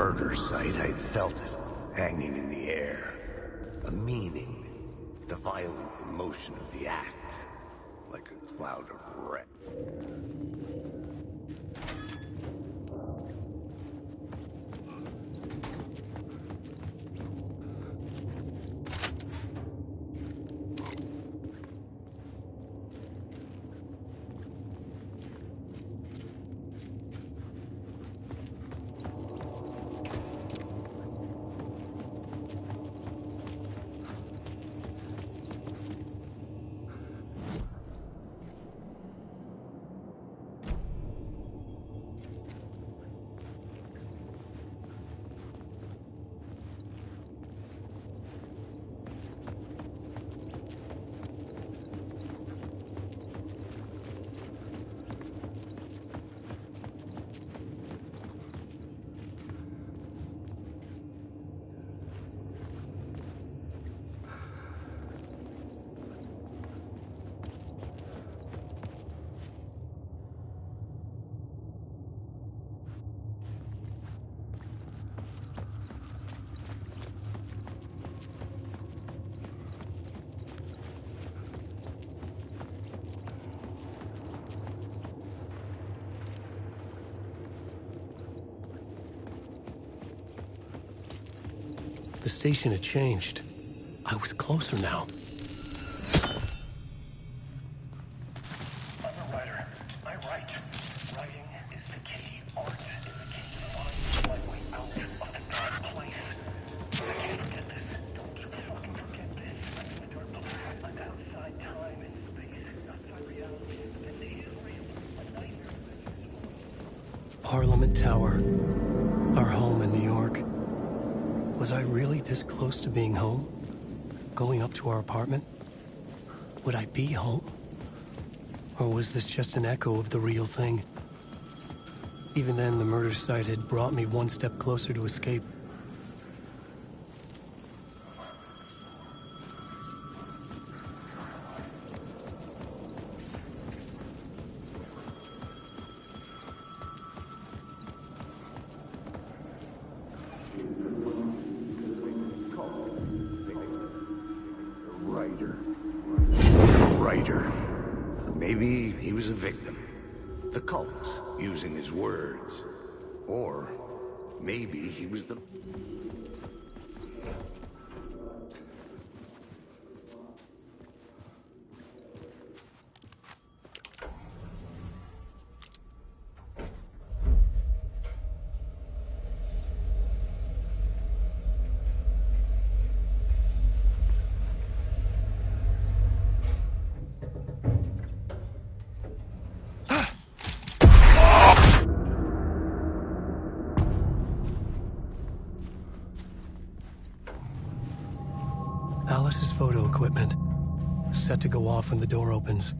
murder site, I'd felt it, hanging in the air. A meaning. The violent emotion of the act. Like a cloud of red. The station had changed. I was closer now. I'm a writer. I write. Writing is the key. Art is the key to find my way out of the dark place. I can't forget this. Don't you fucking forget this. I'm in the dark place. I'm outside time and space. Outside reality. And it is real. A nightmare. Parliament Tower. Our home in New York. Was I really this close to being home? Going up to our apartment? Would I be home? Or was this just an echo of the real thing? Even then, the murder site had brought me one step closer to escape. Maybe he was a victim. The cult, using his words. Or maybe he was the... Alice's photo equipment. Set to go off when the door opens.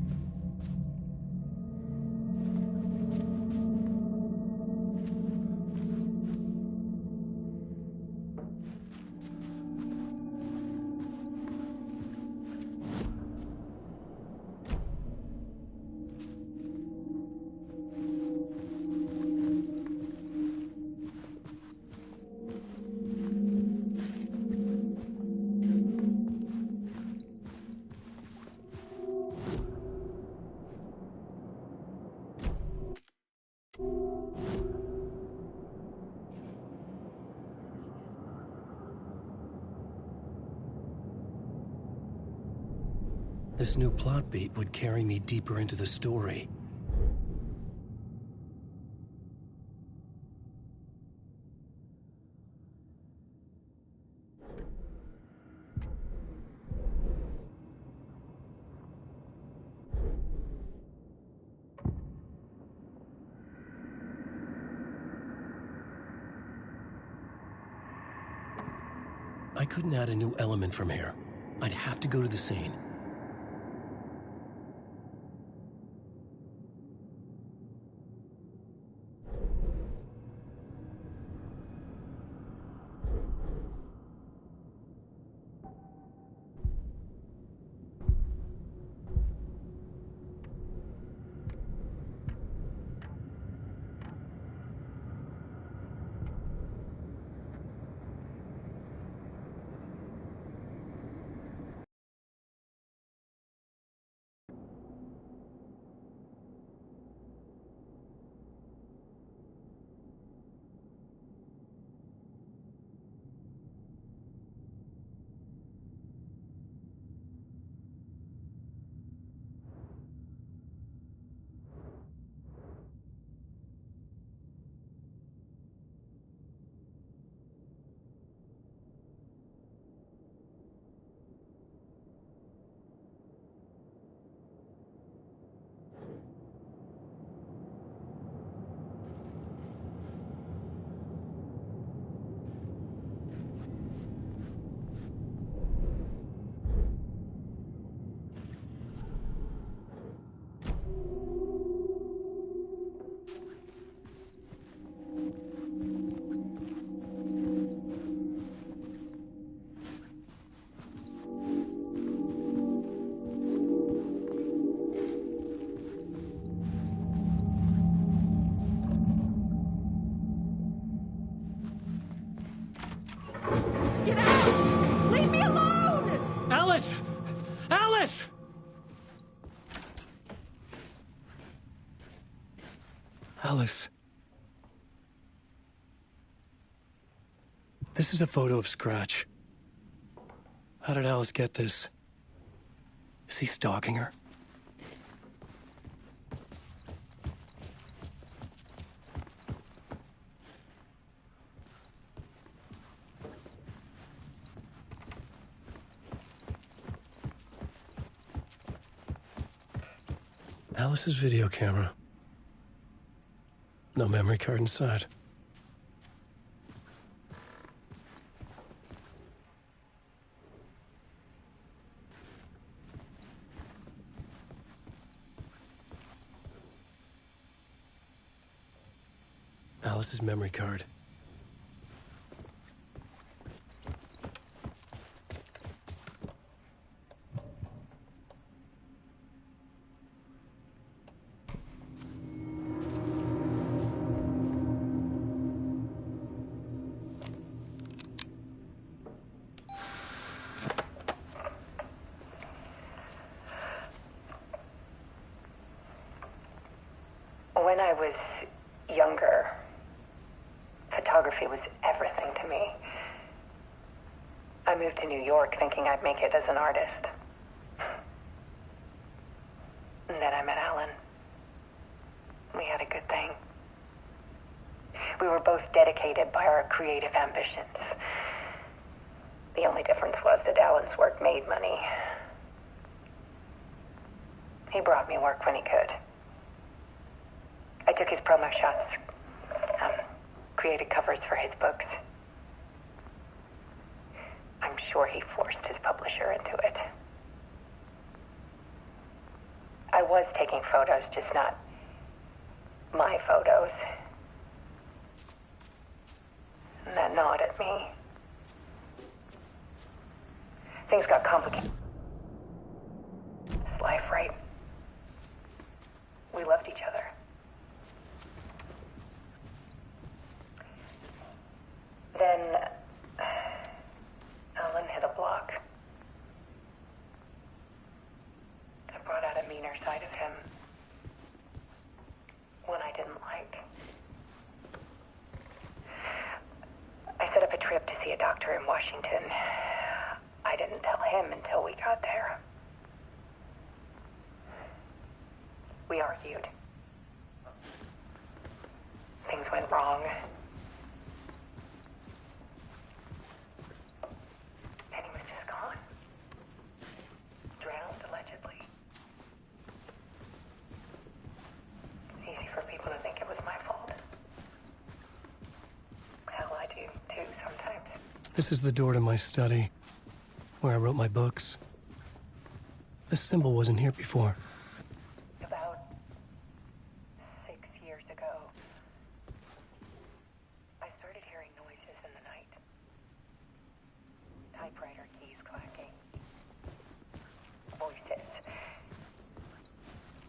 This new plot beat would carry me deeper into the story. I couldn't add a new element from here. I'd have to go to the scene. Alice! Alice. This is a photo of Scratch. How did Alice get this? Is he stalking her? Alice's video camera. No memory card inside. Alice's memory card. When I was younger, photography was everything to me. I moved to New York thinking I'd make it as an artist. And then I met Alan. We had a good thing. We were both dedicated by our creative ambitions. The only difference was that Alan's work made money. He brought me work when he could. I took his promo shots, created covers for his books. I'm sure he forced his publisher into it. I was taking photos, just not my photos. And that gnawed at me. Things got complicated. It's life, right? We loved each other. Then, Alan hit a block. I brought out a meaner side of him. One I didn't like. I set up a trip to see a doctor in Washington. I didn't tell him until we got there. We argued. Things went wrong. This is the door to my study, where I wrote my books. This symbol wasn't here before. About 6 years ago, I started hearing noises in the night. Typewriter keys clacking. Voices.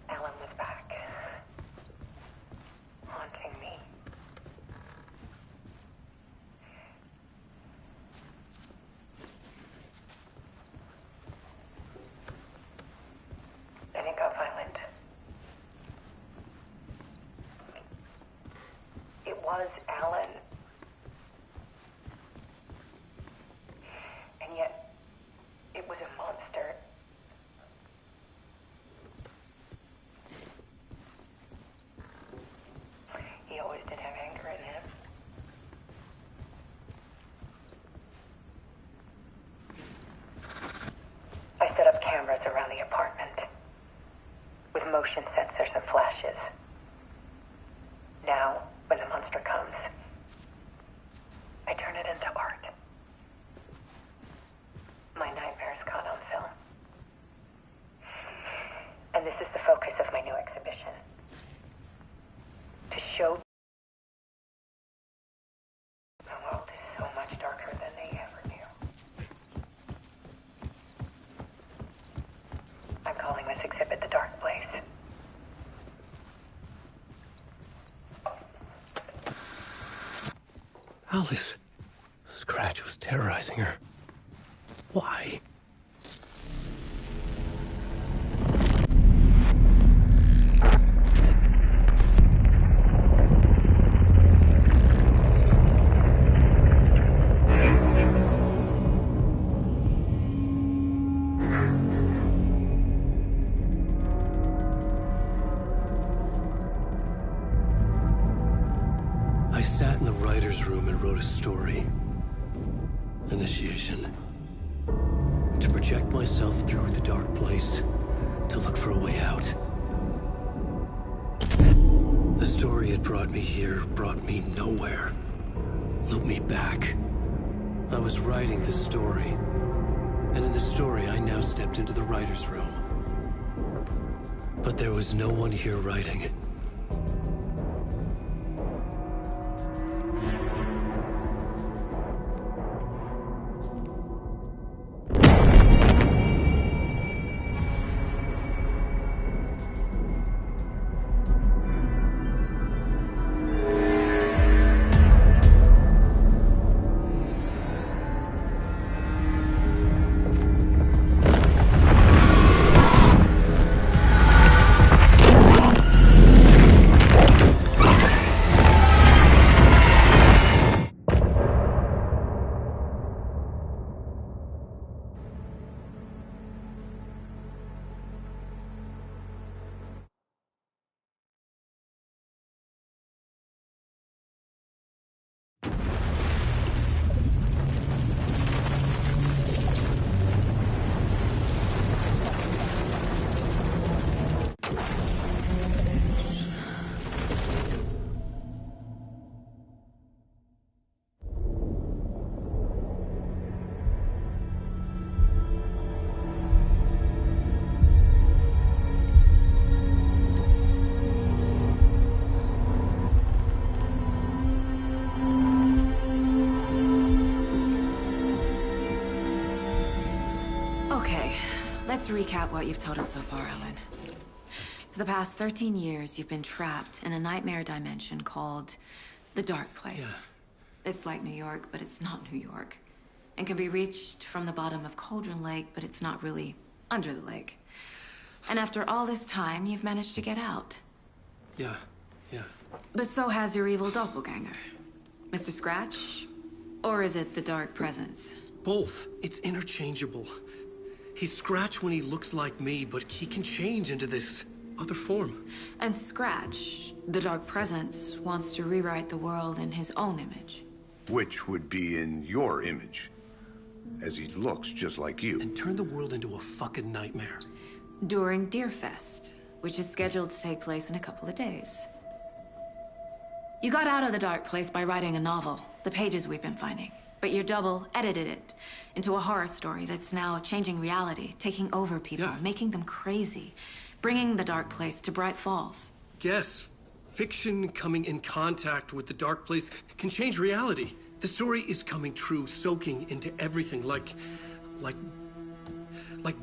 Alan was back. Haunting me. Then it got violent. It was Alan. And yet, it was a monster. He always did have anger in him. I set up cameras around the apartment with motion sensors and flashes. Now, when the monster comes, I turn it into art. My nightmares caught on film. And this is the focus of my new exhibition. To show the world is so much darker than they ever knew. I'm calling this exhibit The Dark Place. Alice. Scratch was terrorizing her. Why? sat in the writer's room and wrote a story. Initiation. To project myself through the dark place, to look for a way out. The story had brought me here, brought me nowhere. Looped me back. I was writing the story. And in the story, I now stepped into the writer's room. But there was no one here writing it. Let's recap what you've told us so far, Alan. For the past 13 years, you've been trapped in a nightmare dimension called the Dark Place. Yeah. It's like New York, but it's not New York. And can be reached from the bottom of Cauldron Lake, but it's not really under the lake. And after all this time, you've managed to get out. Yeah. But so has your evil doppelganger. Mr. Scratch? Or is it the Dark Presence? Both. It's interchangeable. He's Scratch when he looks like me, but he can change into this other form. And Scratch, the Dark Presence, wants to rewrite the world in his own image. Which would be in your image, as he looks just like you. And turn the world into a fucking nightmare. During Deerfest, which is scheduled to take place in a couple of days. You got out of the Dark Place by writing a novel, the pages we've been finding. But your double edited it into a horror story that's now changing reality, taking over people, making them crazy, bringing the Dark Place to Bright Falls. Yes, fiction coming in contact with the Dark Place can change reality. The story is coming true, soaking into everything, like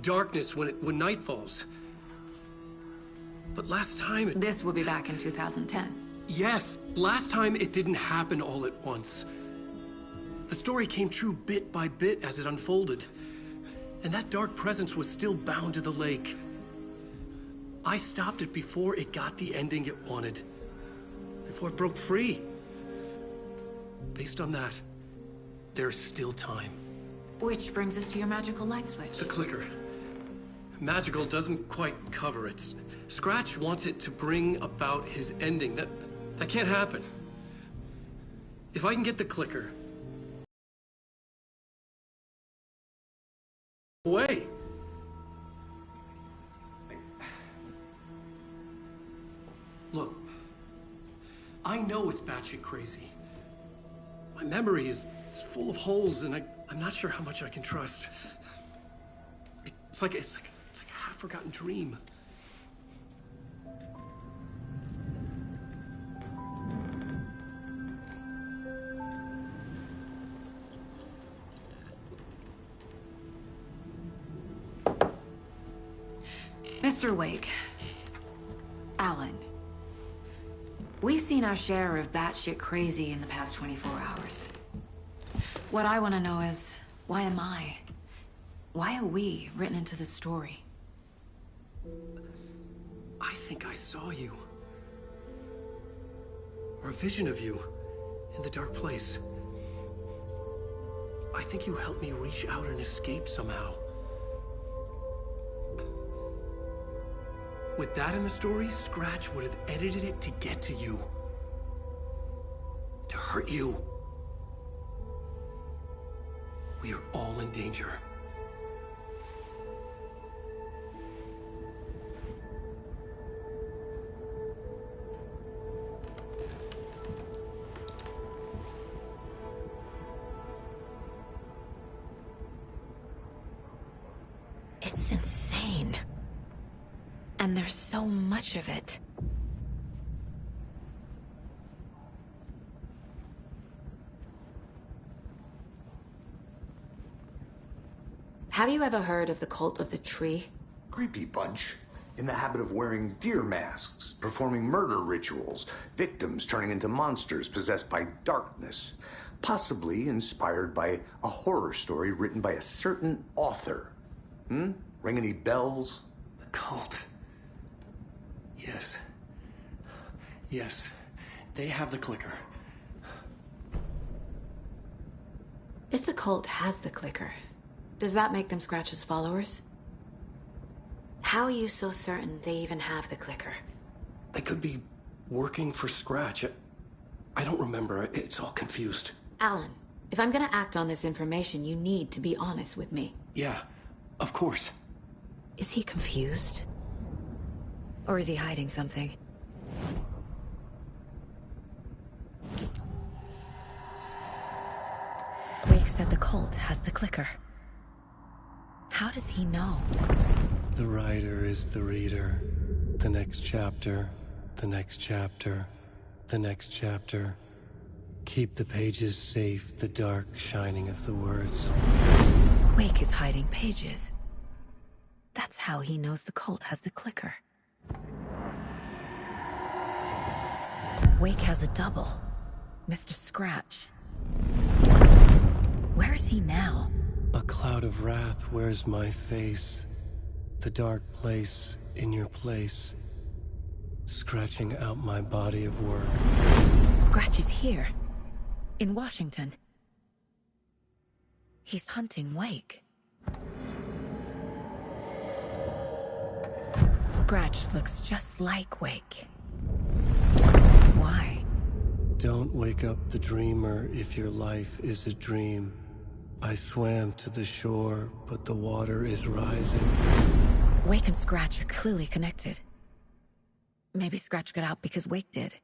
darkness when night falls. But last time This will be back in 2010. Yes, last time it didn't happen all at once. The story came true bit by bit as it unfolded. And that dark presence was still bound to the lake. I stopped it before it got the ending it wanted. Before it broke free. Based on that, there's still time. Which brings us to your magical light switch. The clicker. Magical doesn't quite cover it. Scratch wants it to bring about his ending. That can't happen. If I can get the clicker away. Look, I know it's batshit crazy. My memory is full of holes, and I'm not sure how much I can trust. It's like a half-forgotten dream. Mr. Wake, Alan, we've seen our share of batshit crazy in the past 24 hours. What I want to know is, why am I? Why are we written into the story? I think I saw you. Or a vision of you in the dark place. I think you helped me reach out and escape somehow. With that in the story, Scratch would have edited it to get to you. To hurt you. We are all in danger. It's insane. And there's so much of it. Have you ever heard of the Cult of the Tree? Creepy bunch. In the habit of wearing deer masks, performing murder rituals, victims turning into monsters possessed by darkness. Possibly inspired by a horror story written by a certain author. Ring any bells? The cult. Yes. Yes. They have the clicker. If the cult has the clicker, does that make them Scratch's followers? How are you so certain they even have the clicker? They could be working for Scratch. I don't remember. It's all confused. Alan, if I'm gonna act on this information, you need to be honest with me. Yeah, of course. Is he confused? Or is he hiding something? Wake said the cult has the clicker. How does he know? The writer is the reader. The next chapter, the next chapter, the next chapter. Keep the pages safe, the dark shining of the words. Wake is hiding pages. That's how he knows the cult has the clicker. Wake has a double. Mr. Scratch. Where is he now? A cloud of wrath wears my face. The dark place in your place. Scratching out my body of work. Scratch is here. In Washington. He's hunting Wake. Scratch looks just like Wake. Why? Don't wake up the dreamer if your life is a dream. I swam to the shore, but the water is rising. Wake and Scratch are clearly connected. Maybe Scratch got out because Wake did.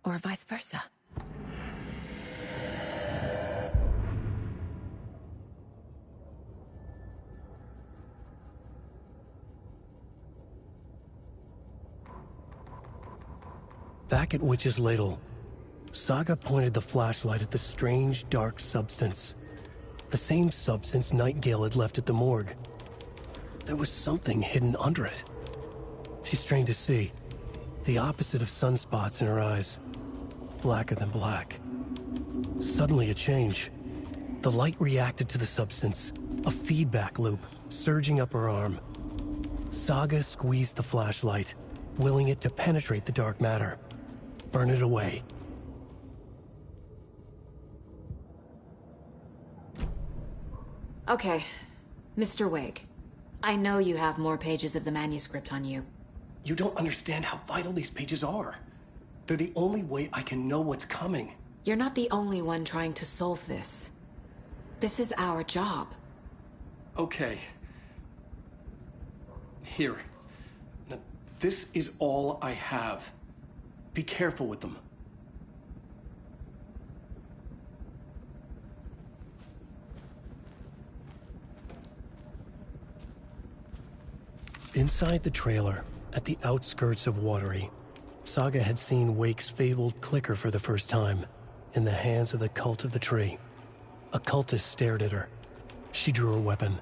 Or vice versa. Back at Witch's Ladle, Saga pointed the flashlight at the strange, dark substance. The same substance Nightingale had left at the morgue. There was something hidden under it. She strained to see. The opposite of sunspots in her eyes. Blacker than black. Suddenly a change. The light reacted to the substance. A feedback loop, surging up her arm. Saga squeezed the flashlight, willing it to penetrate the dark matter. Burn it away. Okay, Mr. Wake. I know you have more pages of the manuscript on you. You don't understand how vital these pages are. They're the only way I can know what's coming. You're not the only one trying to solve this. This is our job. Okay. Here. Now, this is all I have. Be careful with them. Inside the trailer, at the outskirts of Watery, Saga had seen Wake's fabled clicker for the first time, in the hands of the Cult of the Tree. A cultist stared at her. She drew her weapon.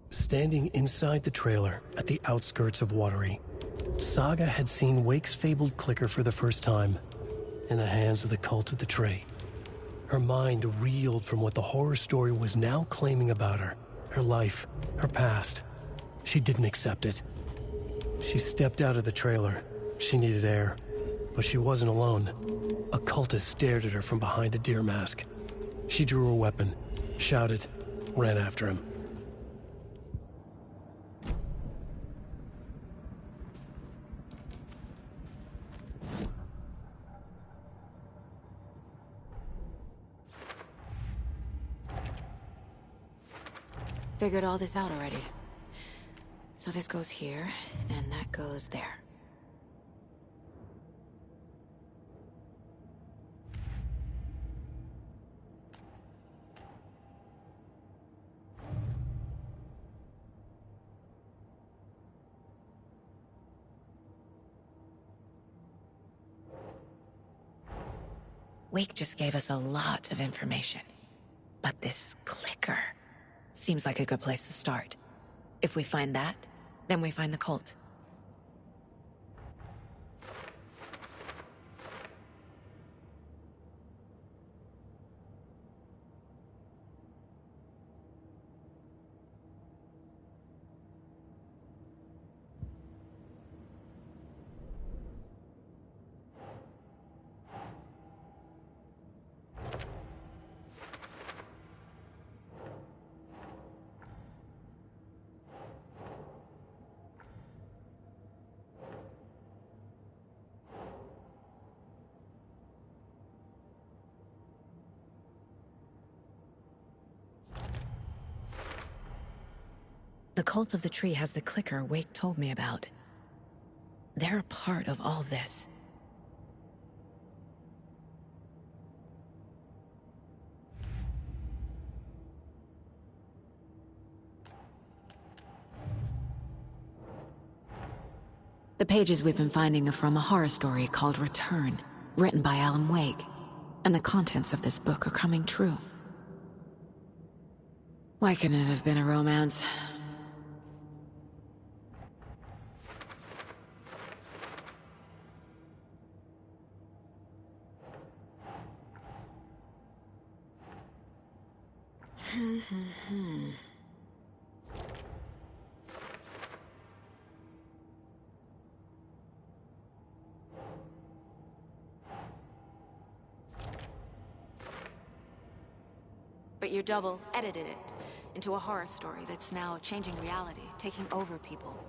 Standing inside the trailer, at the outskirts of Watery, Saga had seen Wake's fabled clicker for the first time, in the hands of the Cult of the Tree. Her mind reeled from what the horror story was now claiming about her. Her life, her past. She didn't accept it. She stepped out of the trailer. She needed air. But she wasn't alone. A cultist stared at her from behind a deer mask. She drew her weapon, shouted, ran after him. Figured all this out already. So this goes here, and that goes there. Wake just gave us a lot of information. But this clicker seems like a good place to start. If we find that, then we find the cult. The cult of the tree has the clicker Wake told me about. They're a part of all this. The pages we've been finding are from a horror story called Return, written by Alan Wake, and the contents of this book are coming true. Why couldn't it have been a romance? But your double edited it into a horror story that's now changing reality, taking over people.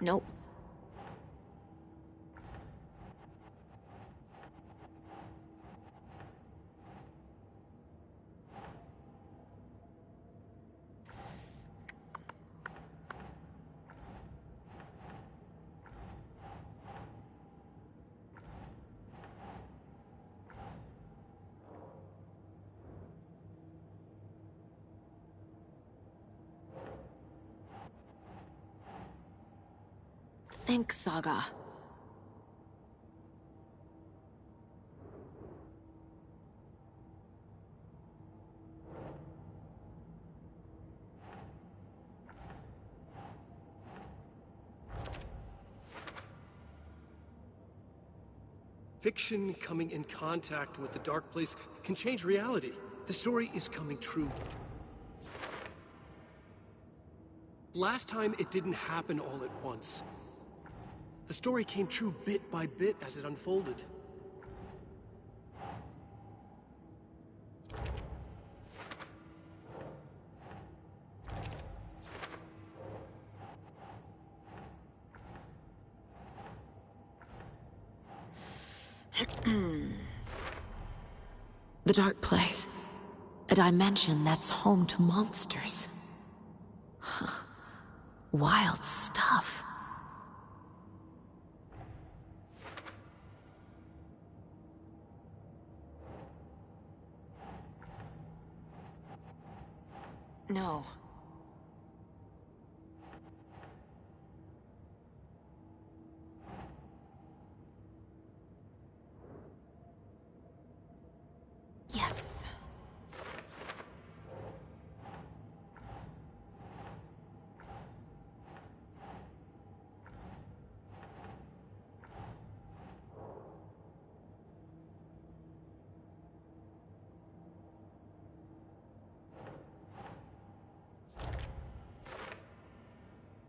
Nope. Think, Saga. Fiction coming in contact with the dark place can change reality. The story is coming true. Last time, it didn't happen all at once. The story came true bit by bit as it unfolded. The dark place. A dimension that's home to monsters. Huh. Wild stuff. No. Yes.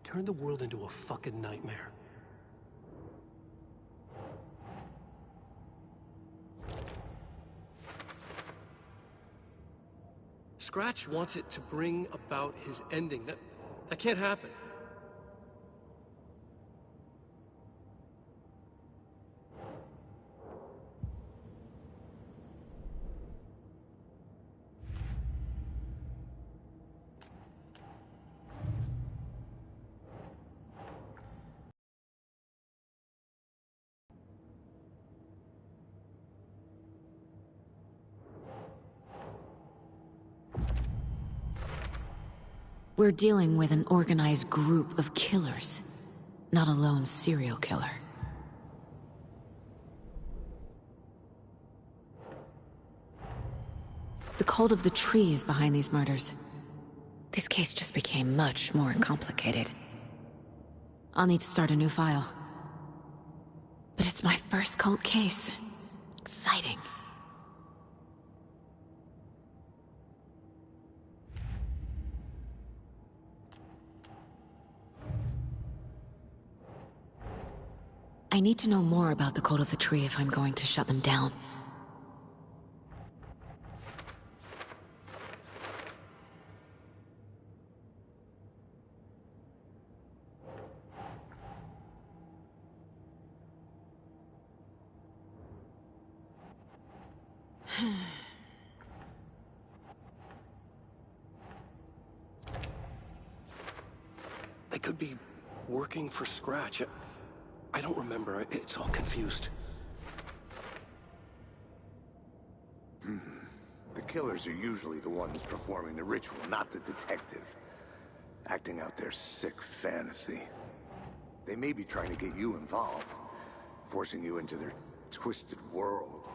Turn the world into a fucking nightmare. Scratch wants it to bring about his ending. That can't happen. We're dealing with an organized group of killers, not a lone serial killer. The cult of the tree is behind these murders. This case just became much more complicated. I'll need to start a new file. But it's my first cult case. Exciting. I need to know more about the cult of the tree if I'm going to shut them down. They could be working for Scratch. I don't remember. It's all confused. The killers are usually the ones performing the ritual, not the detective. Acting out their sick fantasy. They may be trying to get you involved, forcing you into their twisted world.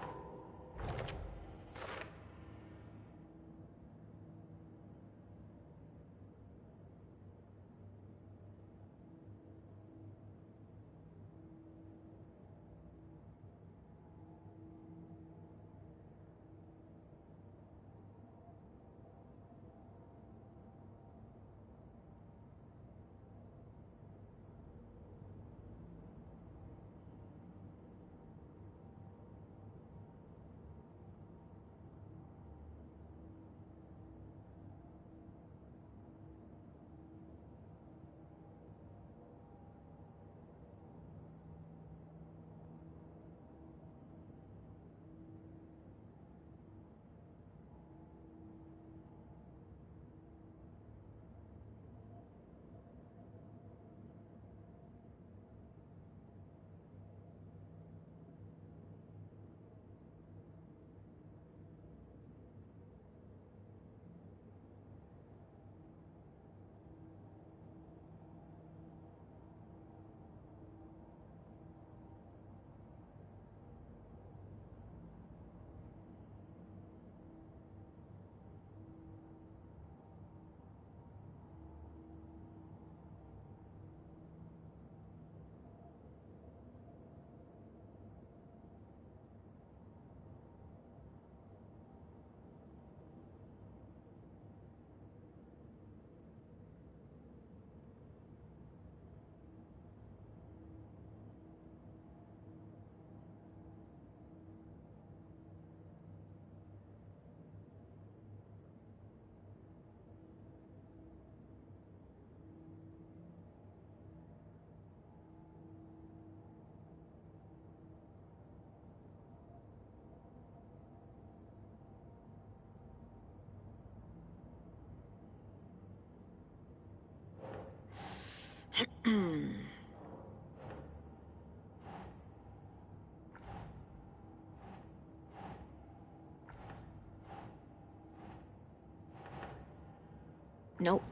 Nope.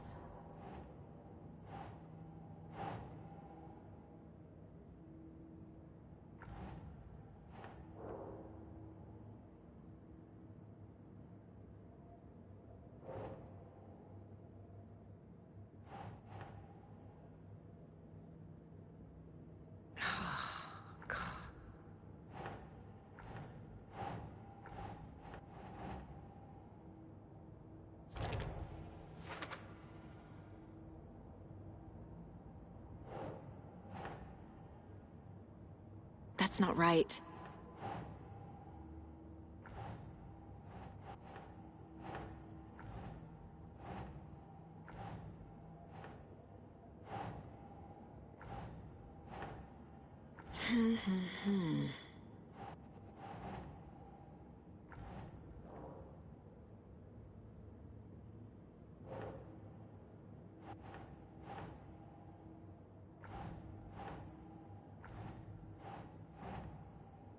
That's not right.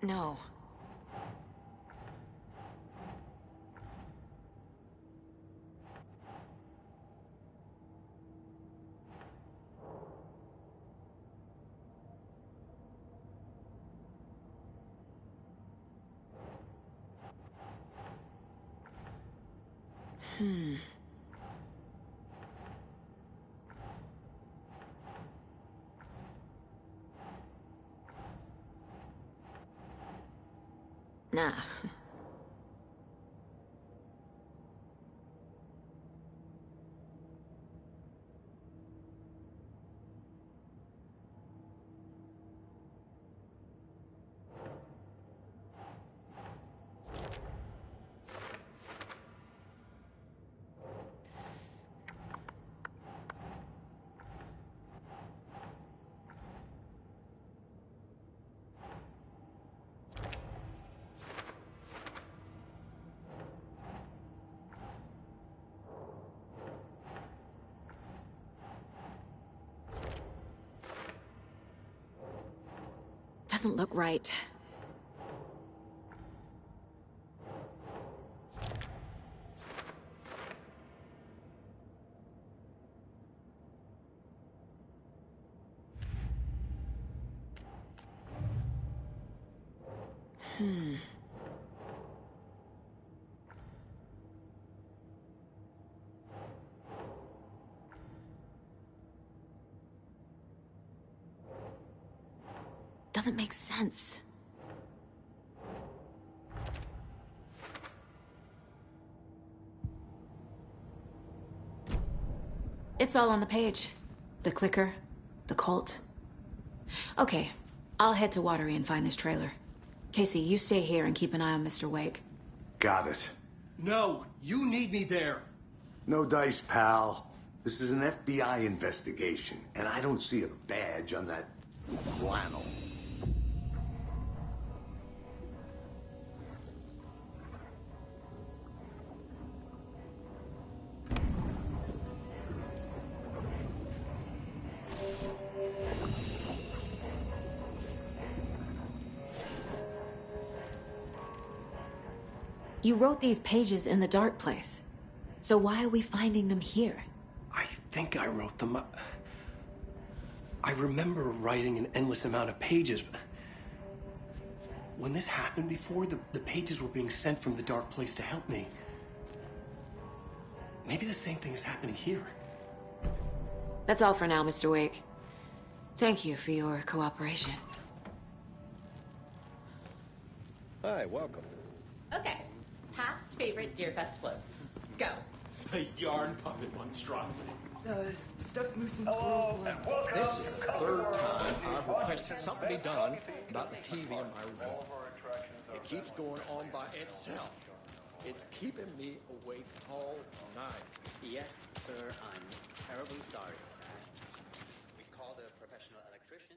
No. Nah. Doesn't look right. Doesn't make sense. It's all on the page. The clicker, the cult. Okay, I'll head to Watery and find this trailer. Casey, you stay here and keep an eye on Mr. Wake. Got it. No, you need me there. No dice, pal. This is an FBI investigation, and I don't see a badge on that flannel. You wrote these pages in the dark place. So why are we finding them here? I think I wrote them up. I remember writing an endless amount of pages, but when this happened before, the pages were being sent from the dark place to help me. Maybe the same thing is happening here. That's all for now, Mr. Wake. Thank you for your cooperation. Hi, welcome. Okay. Past favorite Deerfest floats. Go. The yarn puppet monstrosity. Stuffed moose and squirrels. This is the third time I've requested something be done about the TV in my room. It keeps going on by itself. It's keeping me awake all night. Yes, sir, I'm terribly sorry for that. We called a professional electrician.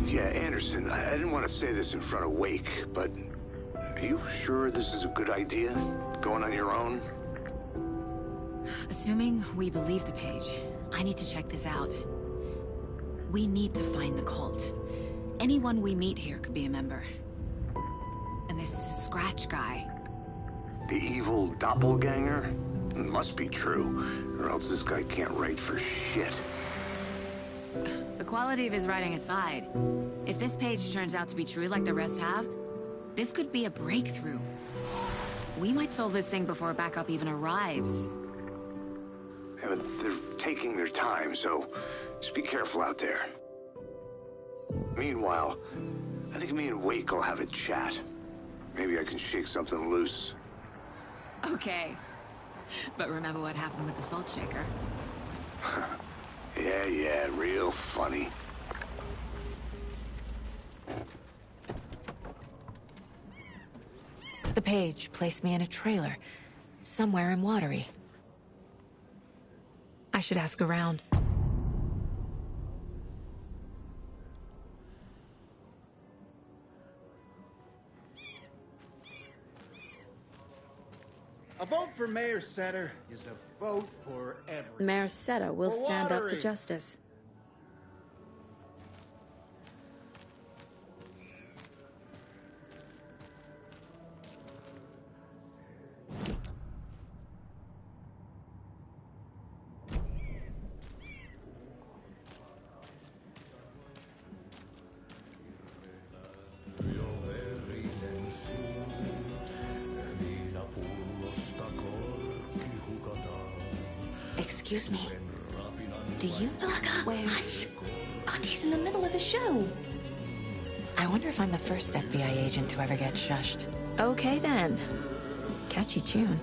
Yeah, Anderson, I didn't want to say this in front of Wake, but are you sure this is a good idea? Going on your own? Assuming we believe the page, I need to check this out. We need to find the cult. Anyone we meet here could be a member. And this Scratch guy. The evil doppelganger? It must be true, or else this guy can't write for shit. The quality of his writing aside, if this page turns out to be true like the rest have, this could be a breakthrough. We might solve this thing before backup even arrives. Yeah, but they're taking their time, so just be careful out there. Meanwhile, I think me and Wake will have a chat. Maybe I can shake something loose. Okay. But remember what happened with the salt shaker? Yeah, real funny. The page placed me in a trailer, somewhere in Watery. I should ask around. A vote for Mayor Setter is a vote for everyone. Mayor Seta will For stand up for Watery. justice. Excuse me. Do you know where... Hush! Artie's in the middle of a show. I wonder if I'm the first FBI agent to ever get shushed. Okay then. Catchy tune.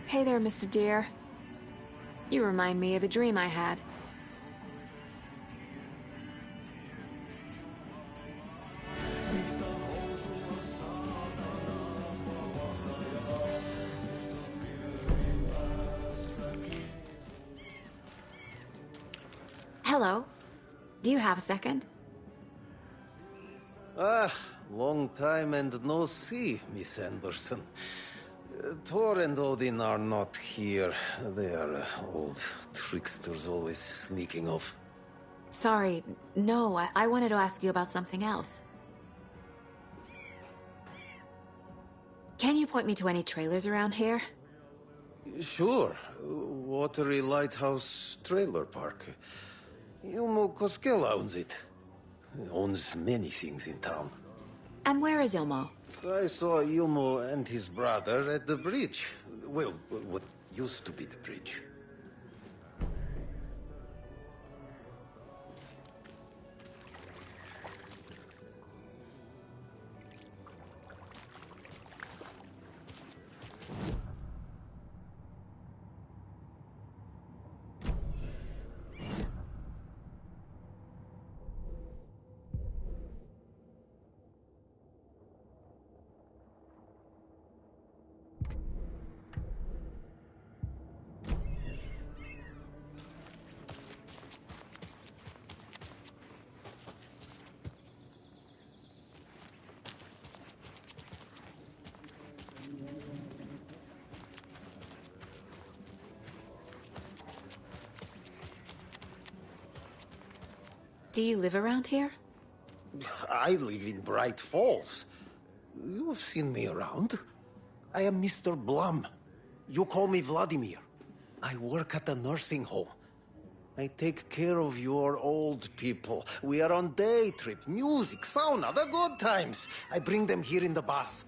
Hey there, Mr. Deer. You remind me of a dream I had. Hello. Do you have a second? Long time and no see, Miss Anderson. Thor and Odin are not here. They are old tricksters always sneaking off. Sorry. No, I wanted to ask you about something else. Can you point me to any trailers around here? Sure. Watery Lighthouse Trailer Park. Ilmo Koskela owns it. Owns many things in town. And where is Ilmo? I saw Ilmo and his brother at the bridge. Well, what used to be the bridge. Do you live around here? I live in Bright Falls. You've seen me around. I am Mr. Blum. You call me Vladimir. I work at a nursing home. I take care of your old people. We are on day trip, music, sauna, the good times. I bring them here in the bus.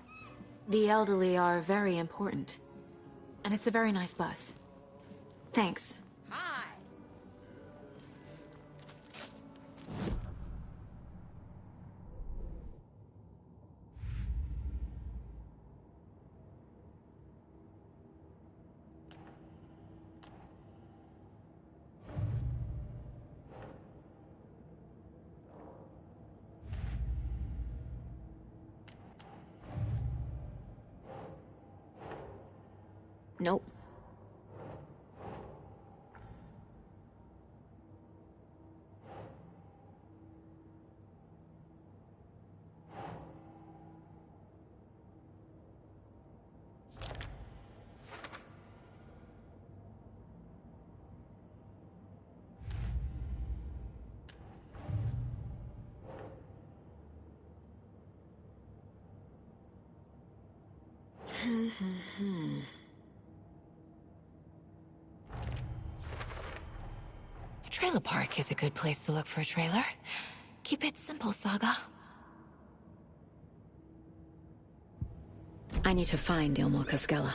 The elderly are very important. And it's a very nice bus. Thanks. Hi. Nope. A trailer park is a good place to look for a trailer. Keep it simple, Saga. I need to find Ilmo Cascella.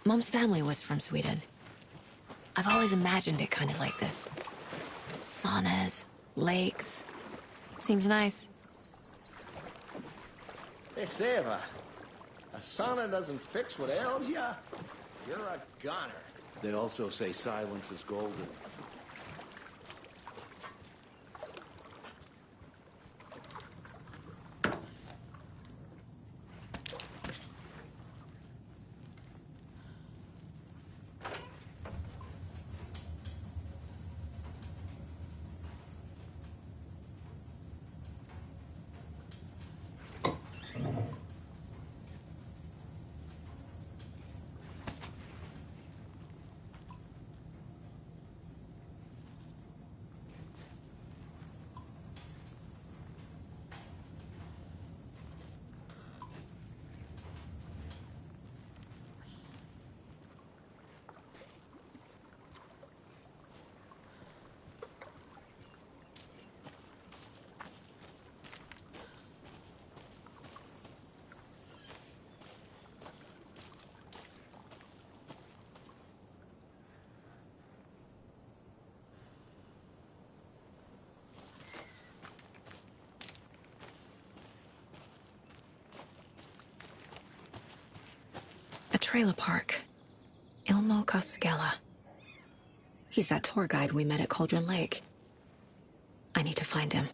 Mom's family was from Sweden. I've always imagined it kind of like this. Saunas, lakes. Seems nice. Hey, Seva, a sauna doesn't fix what ails ya? You're a goner. They also say silence is golden. A trailer park. Ilmo Cascella. He's that tour guide we met at Cauldron Lake. I need to find him.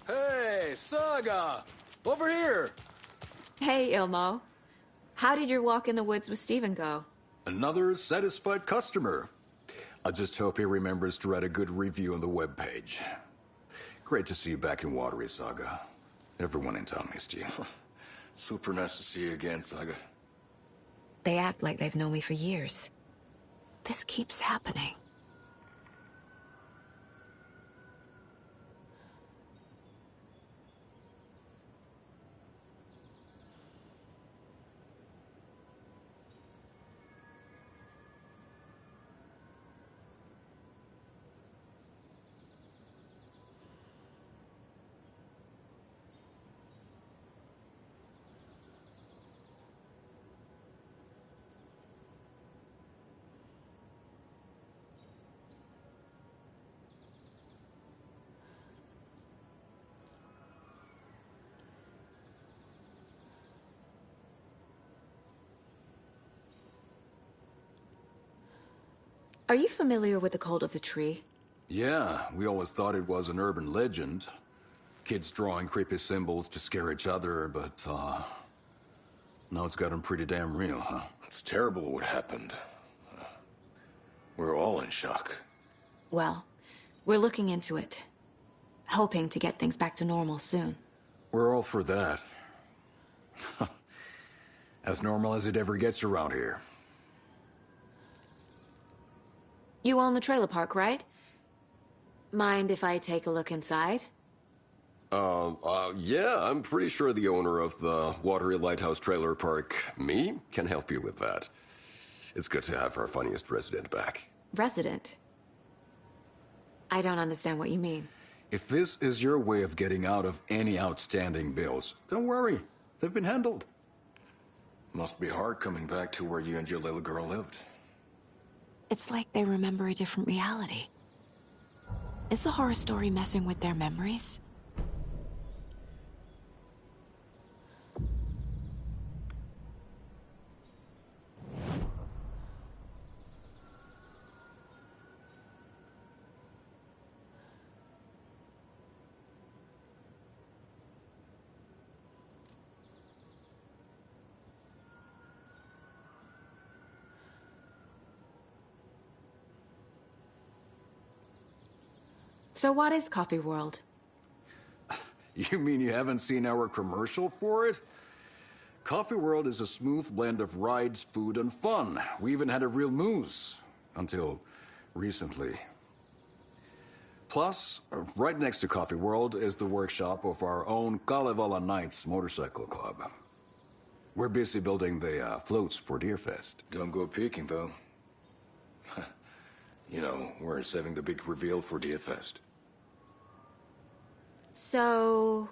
Hey, Saga! Over here! Hey, Ilmo. How did your walk in the woods with Steven go? Another satisfied customer. I just hope he remembers to write a good review on the webpage. Great to see you back in Watery, Saga. Everyone in town missed you. Super nice to see you again, Saga. They act like they've known me for years. This keeps happening. Are you familiar with the Cult of the Tree? Yeah, we always thought it was an urban legend. Kids drawing creepy symbols to scare each other, but, now it's gotten pretty damn real, huh? It's terrible what happened. We're all in shock. Well, we're looking into it. Hoping to get things back to normal soon. We're all for that. As normal as it ever gets around here. You own the trailer park, right? Mind if I take a look inside? Yeah, I'm pretty sure the owner of the Watery Lighthouse Trailer Park, me, can help you with that. It's good to have our funniest resident back. Resident? I don't understand what you mean. If this is your way of getting out of any outstanding bills, don't worry. They've been handled. Must be hard coming back to where you and your little girl lived. It's like they remember a different reality. Is the horror story messing with their memories? So what is Coffee World? You mean you haven't seen our commercial for it? Coffee World is a smooth blend of rides, food, and fun. We even had a real moose. Until recently. Plus, right next to Coffee World is the workshop of our own Kalevala Knights Motorcycle Club. We're busy building the floats for Deerfest. Don't go peeking, though. You know, we're saving the big reveal for Deerfest. So...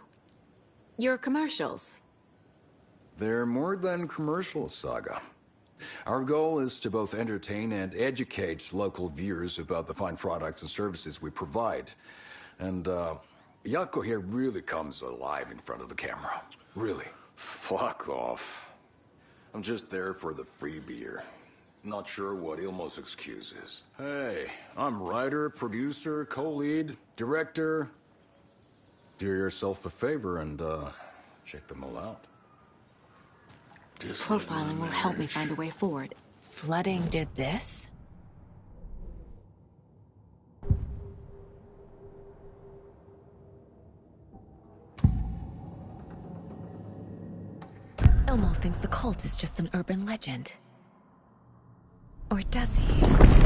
your commercials? They're more than commercials, Saga. Our goal is to both entertain and educate local viewers about the fine products and services we provide. And, Jaakko here really comes alive in front of the camera. Really. Fuck off. I'm just there for the free beer. Not sure what Ilmo's excuse is. Hey, I'm writer, producer, co-lead, director. Do yourself a favor and, check them all out. Profiling will help me find a way forward. Flooding did this? Ilmo thinks the cult is just an urban legend. Or does he?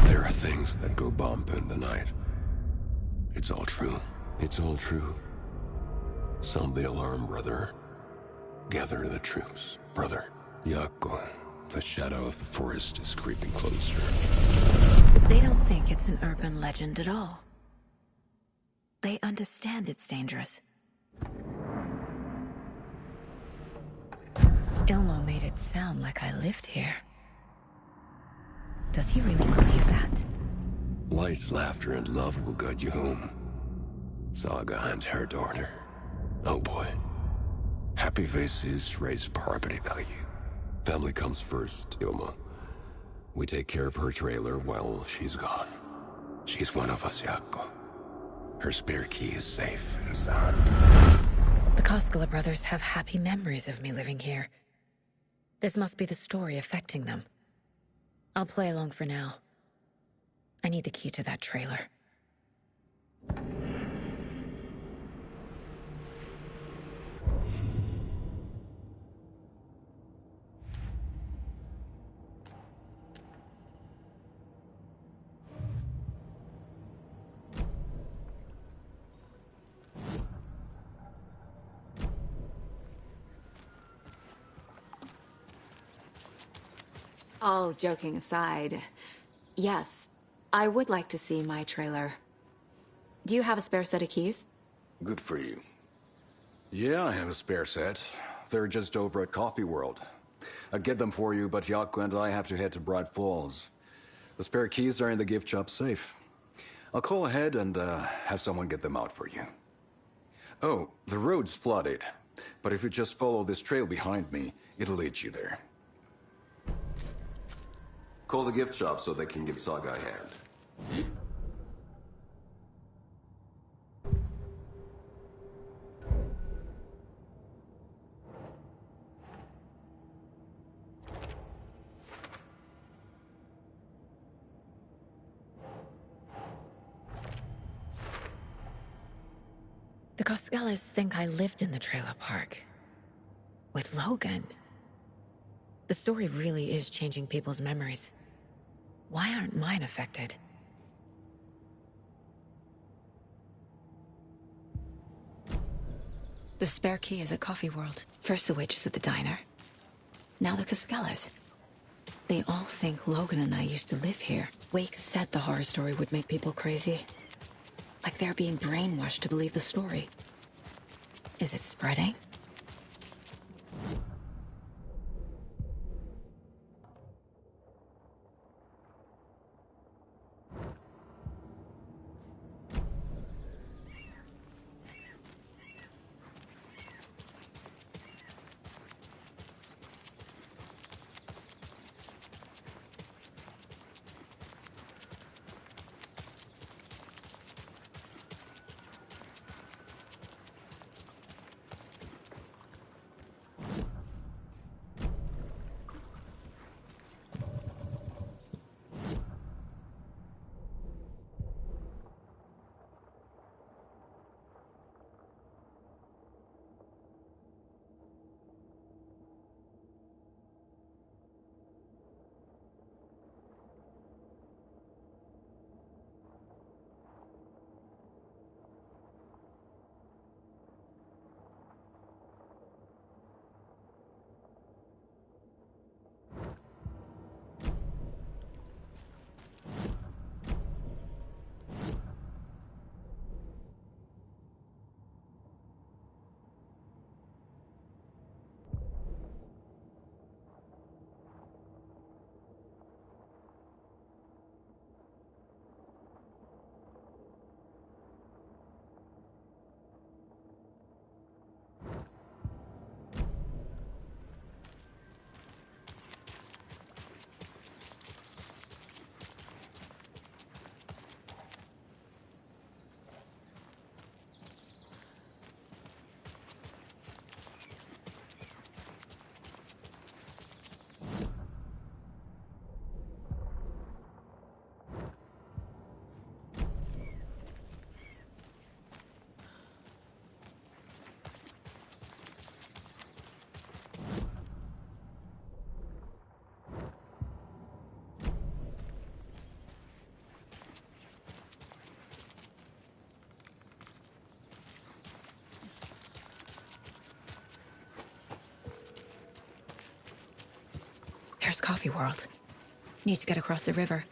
There are things that go bump in the night. It's all true. It's all true. Sound the alarm, brother. Gather the troops, brother. Jaakko, the shadow of the forest is creeping closer. They don't think it's an urban legend at all. They understand it's dangerous. Ilmo made it sound like I lived here. Does he really believe that? Light, laughter, and love will guide you home. Saga and her daughter. Oh boy. Happy faces raise property value. Family comes first, Ilmo. We take care of her trailer while she's gone. She's one of us, Jaakko. Her spare key is safe and sound. The Koskela brothers have happy memories of me living here. This must be the story affecting them. I'll play along for now. I need the key to that trailer. All joking aside, yes, I would like to see my trailer. Do you have a spare set of keys? Good for you. Yeah, I have a spare set. They're just over at Coffee World. I'd get them for you, but Jaakko and I have to head to Bright Falls. The spare keys are in the gift shop safe. I'll call ahead and have someone get them out for you. Oh, the road's flooded, but if you just follow this trail behind me, it'll lead you there. Call the gift shop so they can give Saga a hand. The Coskellas think I lived in the trailer park. With Logan. The story really is changing people's memories. Why aren't mine affected? The spare key is at Coffee World. First the waitress at the diner. Now the Coskellas. They all think Logan and I used to live here. Wake said the horror story would make people crazy. Like they're being brainwashed to believe the story. Is it spreading? There's Coffee World. Need to get across the river.